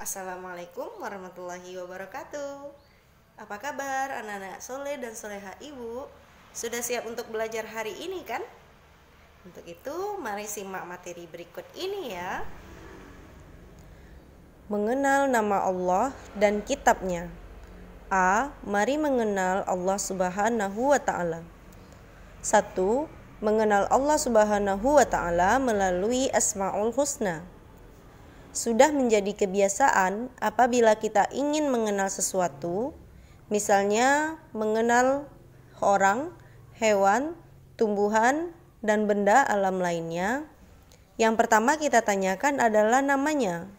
Assalamualaikum warahmatullahi wabarakatuh. Apa kabar anak-anak soleh dan soleha ibu? Sudah siap untuk belajar hari ini kan? Untuk itu mari simak materi berikut ini ya. Mengenal nama Allah dan kitabnya. Mari mengenal Allah Subhanahu wa Ta'ala. 1. Mengenal Allah Subhanahu wa Ta'ala melalui Asmaul Husna. Sudah menjadi kebiasaan apabila kita ingin mengenal sesuatu, misalnya mengenal orang, hewan, tumbuhan, dan benda alam lainnya, yang pertama kita tanyakan adalah namanya.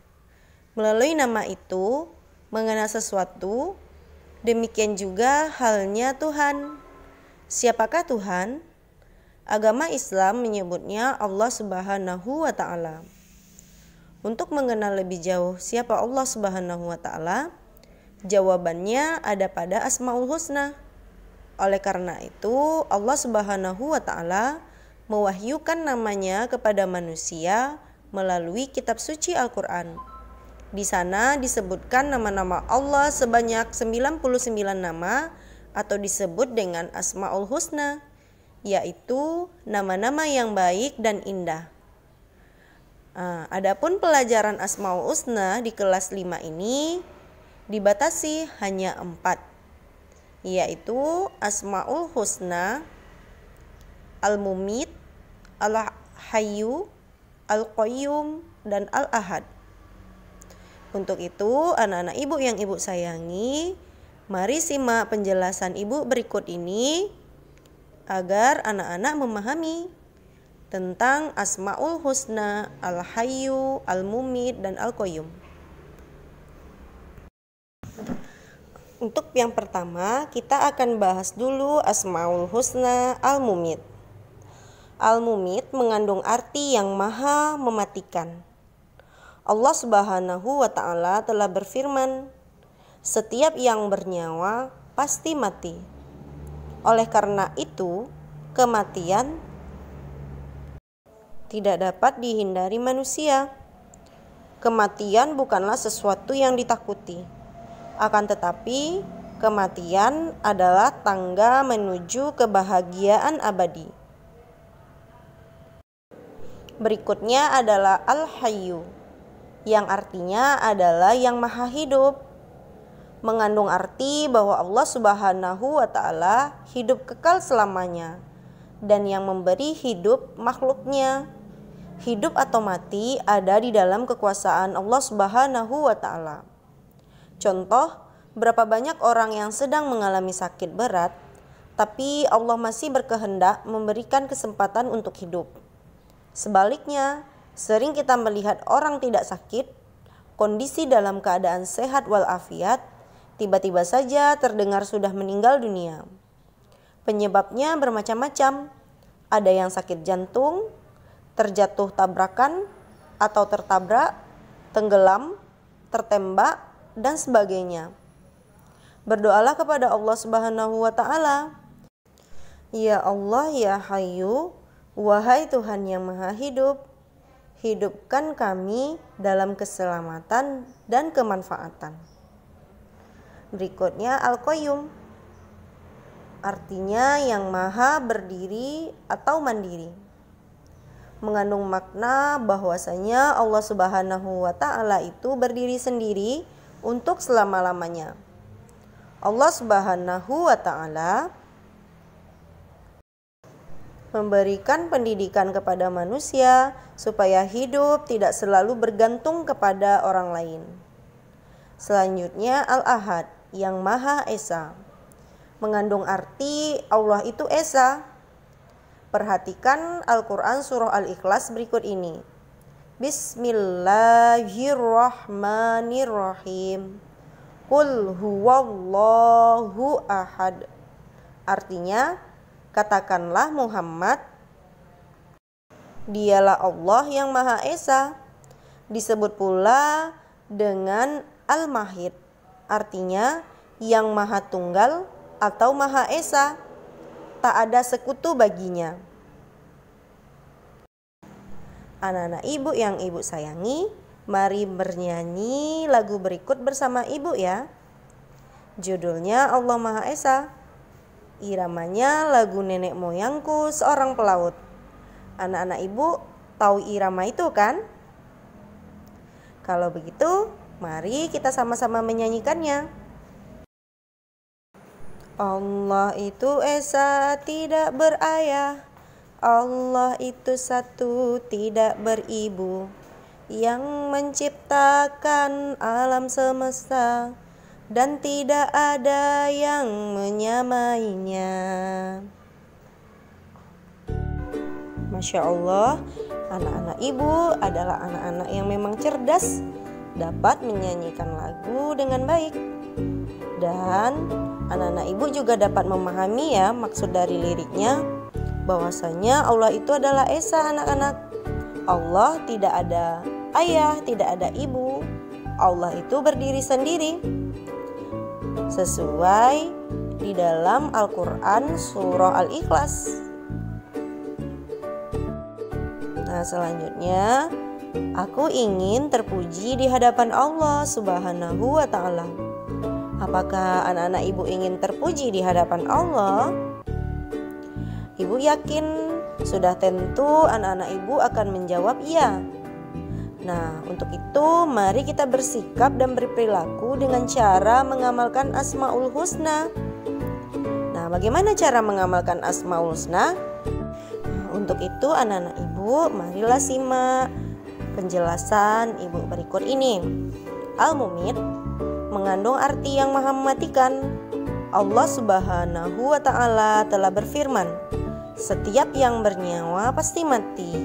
Melalui nama itu, mengenal sesuatu, demikian juga halnya Tuhan. Siapakah Tuhan? Agama Islam menyebutnya Allah Subhanahu wa Ta'ala. Untuk mengenal lebih jauh siapa Allah Subhanahu wa Ta'ala, jawabannya ada pada Asmaul Husna. Oleh karena itu, Allah Subhanahu wa Ta'ala mewahyukan namanya kepada manusia melalui kitab suci Al-Qur'an. Di sana disebutkan nama-nama Allah sebanyak 99 nama atau disebut dengan Asmaul Husna, yaitu nama-nama yang baik dan indah. Adapun pelajaran Asmaul Husna di kelas 5 ini dibatasi hanya 4, yaitu Asmaul Husna, Al-Mumit, Al-Hayyu, Al-Qayyum, dan Al-Ahad. Untuk itu, anak-anak ibu yang ibu sayangi, mari simak penjelasan ibu berikut ini agar anak-anak memahami tentang Asmaul Husna, Al-Hayyu, Al-Mumit, dan Al-Qayyum. Untuk yang pertama, kita akan bahas dulu Asmaul Husna, Al-Mumit. Al-Mumit mengandung arti yang maha mematikan. Allah Subhanahu wa Ta'ala telah berfirman, "Setiap yang bernyawa pasti mati." Oleh karena itu, kematian tidak dapat dihindari manusia. Kematian bukanlah sesuatu yang ditakuti. Akan tetapi, kematian adalah tangga menuju kebahagiaan abadi. Berikutnya adalah Al-Hayyu, yang artinya adalah yang maha hidup. Mengandung arti bahwa Allah Subhanahu wa Ta'ala hidup kekal selamanya dan yang memberi hidup makhluknya. Hidup atau mati ada di dalam kekuasaan Allah Subhanahu wa Ta'ala. Contoh, berapa banyak orang yang sedang mengalami sakit berat, tapi Allah masih berkehendak memberikan kesempatan untuk hidup. Sebaliknya, sering kita melihat orang tidak sakit, kondisi dalam keadaan sehat walafiat, tiba-tiba saja terdengar sudah meninggal dunia. Penyebabnya bermacam-macam. Ada yang sakit jantung, terjatuh tabrakan atau tertabrak, tenggelam, tertembak, dan sebagainya. Berdoalah kepada Allah Subhanahu wa Ta'ala. Ya Allah, ya Hayyu, wahai Tuhan yang maha hidup, hidupkan kami dalam keselamatan dan kemanfaatan. Berikutnya Al-Qayyum, artinya yang maha berdiri atau mandiri. Mengandung makna bahwasanya Allah Subhanahu wa Ta'ala itu berdiri sendiri untuk selama-lamanya. Allah Subhanahu wa Ta'ala memberikan pendidikan kepada manusia supaya hidup tidak selalu bergantung kepada orang lain. Selanjutnya Al-Ahad, yang Maha Esa. Mengandung arti Allah itu Esa. Perhatikan Al-Quran surah Al-Ikhlas berikut ini. Bismillahirrahmanirrahim. Qul huwallahu ahad. Artinya, katakanlah Muhammad, dialah Allah yang Maha Esa. Disebut pula dengan Al-Mahid, artinya yang Maha Tunggal atau Maha Esa. Tak ada sekutu baginya. Anak-anak ibu yang ibu sayangi, Mari bernyanyi lagu berikut bersama ibu ya. Judulnya Allah Maha Esa. Iramanya lagu nenek moyangku seorang pelaut. Anak-anak ibu tahu irama itu kan? Kalau begitu, mari kita sama-sama menyanyikannya. Allah itu Esa tidak berayah, Allah itu satu tidak beribu, yang menciptakan alam semesta dan tidak ada yang menyamainya. Masya Allah, anak-anak ibu adalah anak-anak yang memang cerdas, dapat menyanyikan lagu dengan baik. Dan anak-anak ibu juga dapat memahami ya maksud dari liriknya, bahwasanya Allah itu adalah Esa anak-anak. Allah tidak ada ayah, tidak ada ibu. Allah itu berdiri sendiri. Sesuai di dalam Al-Quran surah Al-Ikhlas. Nah, selanjutnya aku ingin terpuji di hadapan Allah Subhanahu wa ta'ala. Apakah anak-anak ibu ingin terpuji di hadapan Allah? Ibu yakin sudah tentu anak-anak ibu akan menjawab iya. Nah, untuk itu mari kita bersikap dan berperilaku dengan cara mengamalkan Asmaul Husna. Nah, bagaimana cara mengamalkan Asmaul Husna? Untuk itu anak-anak ibu, marilah simak penjelasan ibu berikut ini. Al-Mumit mengandung arti yang maha mematikan. Allah Subhanahu wa ta'ala telah berfirman, setiap yang bernyawa pasti mati,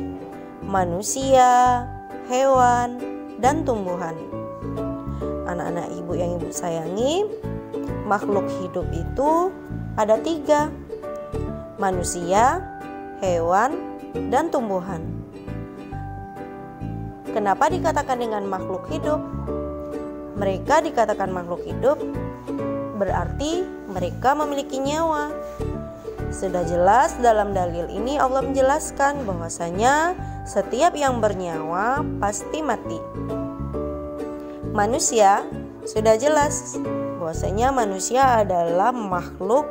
manusia, hewan, dan tumbuhan. Anak-anak ibu yang ibu sayangi, makhluk hidup itu ada 3, manusia, hewan, dan tumbuhan. Kenapa dikatakan dengan makhluk hidup? Mereka dikatakan makhluk hidup berarti mereka memiliki nyawa. Sudah jelas dalam dalil ini Allah menjelaskan bahwasanya setiap yang bernyawa pasti mati. Manusia sudah jelas bahwasanya manusia adalah makhluk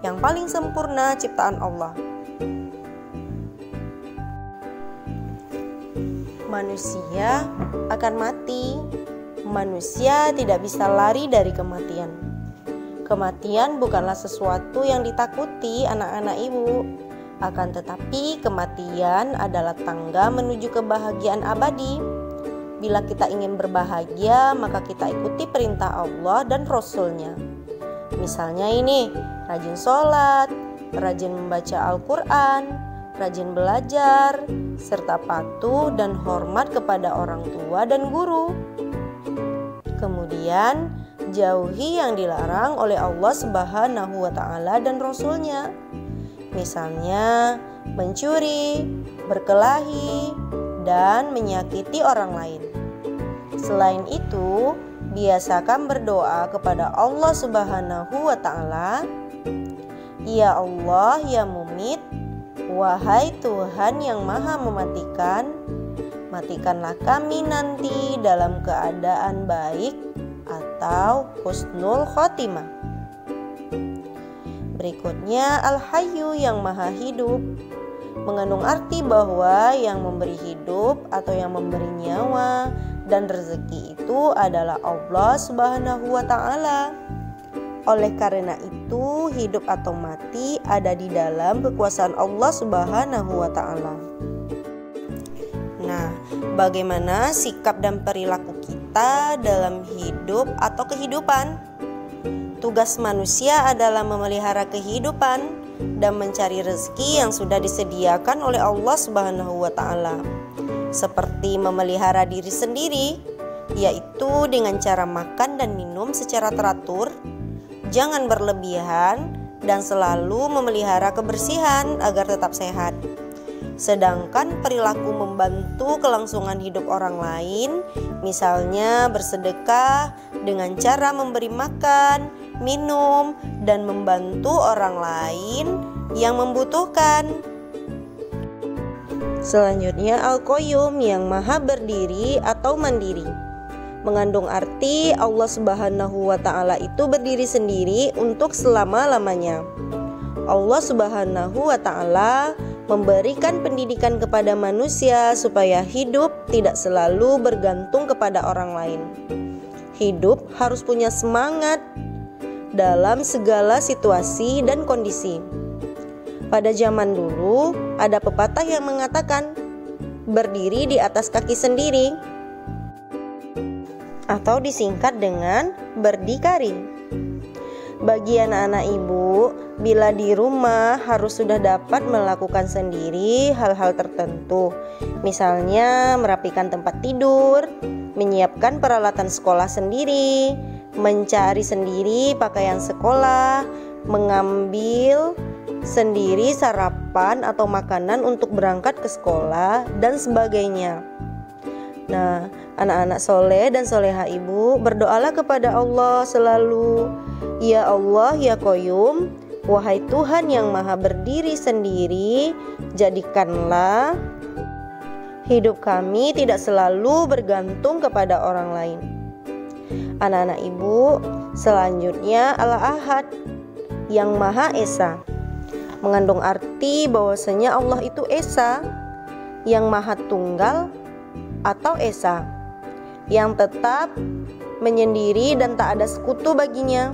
yang paling sempurna ciptaan Allah. Manusia akan mati. Manusia tidak bisa lari dari kematian. Kematian bukanlah sesuatu yang ditakuti anak-anak ibu. Akan tetapi kematian adalah tangga menuju kebahagiaan abadi. Bila kita ingin berbahagia, maka kita ikuti perintah Allah dan Rasul-Nya. Misalnya ini, rajin sholat, rajin membaca Al-Quran, rajin belajar, serta patuh dan hormat kepada orang tua dan guru. Kemudian jauhi yang dilarang oleh Allah Subhanahu wa ta'ala dan Rasul-Nya. Misalnya mencuri, berkelahi, dan menyakiti orang lain. Selain itu, biasakan berdoa kepada Allah Subhanahu wa ta'ala. Ya Allah, ya Mumit, wahai Tuhan yang maha mematikan, matikanlah kami nanti dalam keadaan baik atau husnul khotimah. Berikutnya Al-Hayyu yang maha hidup, mengandung arti bahwa yang memberi hidup atau yang memberi nyawa dan rezeki itu adalah Allah Subhanahu wa ta'ala. Oleh karena itu, hidup atau mati ada di dalam kekuasaan Allah Subhanahu wa ta'ala. Nah, bagaimana sikap dan perilaku kita dalam hidup atau kehidupan? Tugas manusia adalah memelihara kehidupan dan mencari rezeki yang sudah disediakan oleh Allah Subhanahu wa ta'ala. Seperti memelihara diri sendiri, yaitu dengan cara makan dan minum secara teratur, jangan berlebihan, dan selalu memelihara kebersihan agar tetap sehat. Sedangkan perilaku membantu kelangsungan hidup orang lain, misalnya bersedekah dengan cara memberi makan, minum, dan membantu orang lain yang membutuhkan. Selanjutnya Al-Qayyum yang maha berdiri atau mandiri. Mengandung arti Allah Subhanahu wa ta'ala itu berdiri sendiri untuk selama-lamanya. Allah Subhanahu wa ta'ala memberikan pendidikan kepada manusia supaya hidup tidak selalu bergantung kepada orang lain. Hidup harus punya semangat dalam segala situasi dan kondisi. Pada zaman dulu ada pepatah yang mengatakan berdiri di atas kaki sendiri, atau disingkat dengan berdikari. Bagi anak-anak ibu, bila di rumah harus sudah dapat melakukan sendiri hal-hal tertentu. Misalnya merapikan tempat tidur, menyiapkan peralatan sekolah sendiri, mencari sendiri pakaian sekolah, mengambil sendiri sarapan atau makanan untuk berangkat ke sekolah, dan sebagainya. Nah, anak-anak soleh dan soleha ibu, berdoalah kepada Allah selalu, ya Allah, ya Qayyum, wahai Tuhan yang maha berdiri sendiri, jadikanlah hidup kami tidak selalu bergantung kepada orang lain. Anak-anak ibu, selanjutnya Al-Ahad yang maha esa. Mengandung arti bahwasanya Allah itu esa, yang maha tunggal atau esa, yang tetap menyendiri dan tak ada sekutu baginya.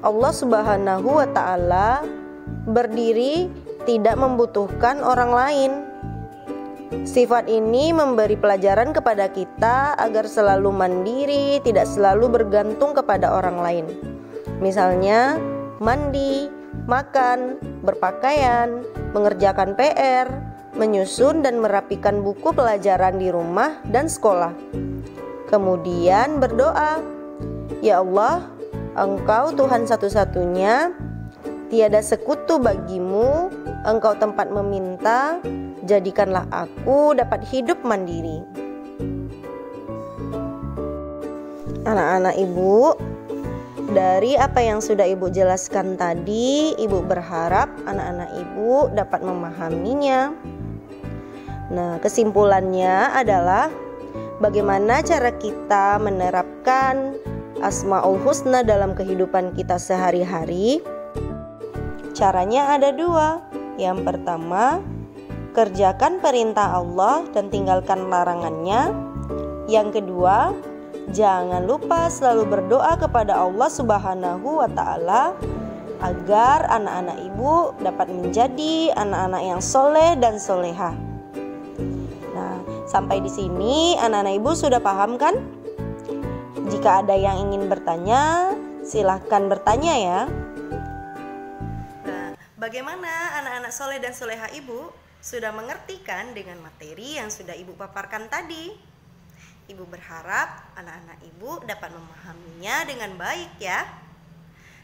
Allah Subhanahu wa ta'ala berdiri tidak membutuhkan orang lain. Sifat ini memberi pelajaran kepada kita agar selalu mandiri, tidak selalu bergantung kepada orang lain. Misalnya mandi, makan, berpakaian, mengerjakan PR, menyusun dan merapikan buku pelajaran di rumah dan sekolah. Kemudian berdoa, ya Allah, Engkau Tuhan satu-satunya, tiada sekutu bagimu, Engkau tempat meminta, jadikanlah aku dapat hidup mandiri. Anak-anak ibu, dari apa yang sudah ibu jelaskan tadi, ibu berharap anak-anak ibu dapat memahaminya. Nah, kesimpulannya adalah bagaimana cara kita menerapkan Asmaul Husna dalam kehidupan kita sehari-hari. Caranya ada dua. Yang pertama, kerjakan perintah Allah dan tinggalkan larangannya. Yang kedua, jangan lupa selalu berdoa kepada Allah Subhanahu wa ta'ala agar anak-anak ibu dapat menjadi anak-anak yang soleh dan soleha. Nah, sampai di sini anak-anak ibu sudah paham kan? Jika ada yang ingin bertanya, silahkan bertanya ya. Nah, bagaimana anak-anak soleh dan soleha ibu sudah mengerti kan dengan materi yang sudah ibu paparkan tadi? Ibu berharap anak-anak ibu dapat memahaminya dengan baik ya.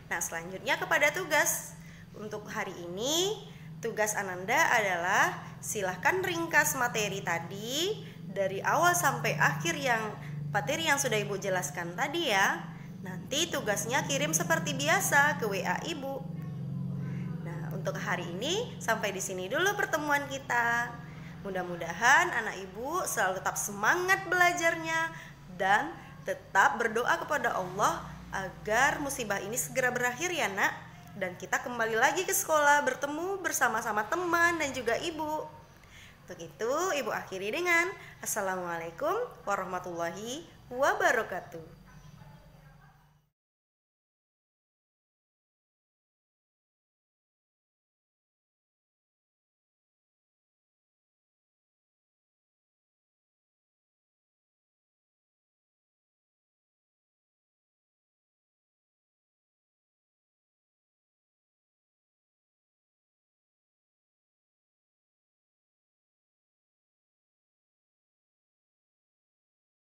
Nah, selanjutnya kepada tugas. Untuk hari ini, tugas Ananda adalah silahkan ringkas materi tadi dari awal sampai akhir materi yang sudah ibu jelaskan tadi ya. Nanti tugasnya kirim seperti biasa ke WA ibu. Nah, untuk hari ini sampai di sini dulu pertemuan kita. Mudah-mudahan anak ibu selalu tetap semangat belajarnya dan tetap berdoa kepada Allah agar musibah ini segera berakhir ya nak. Dan kita kembali lagi ke sekolah bertemu bersama-sama teman dan juga ibu. Untuk itu ibu akhiri dengan Assalamualaikum warahmatullahi wabarakatuh.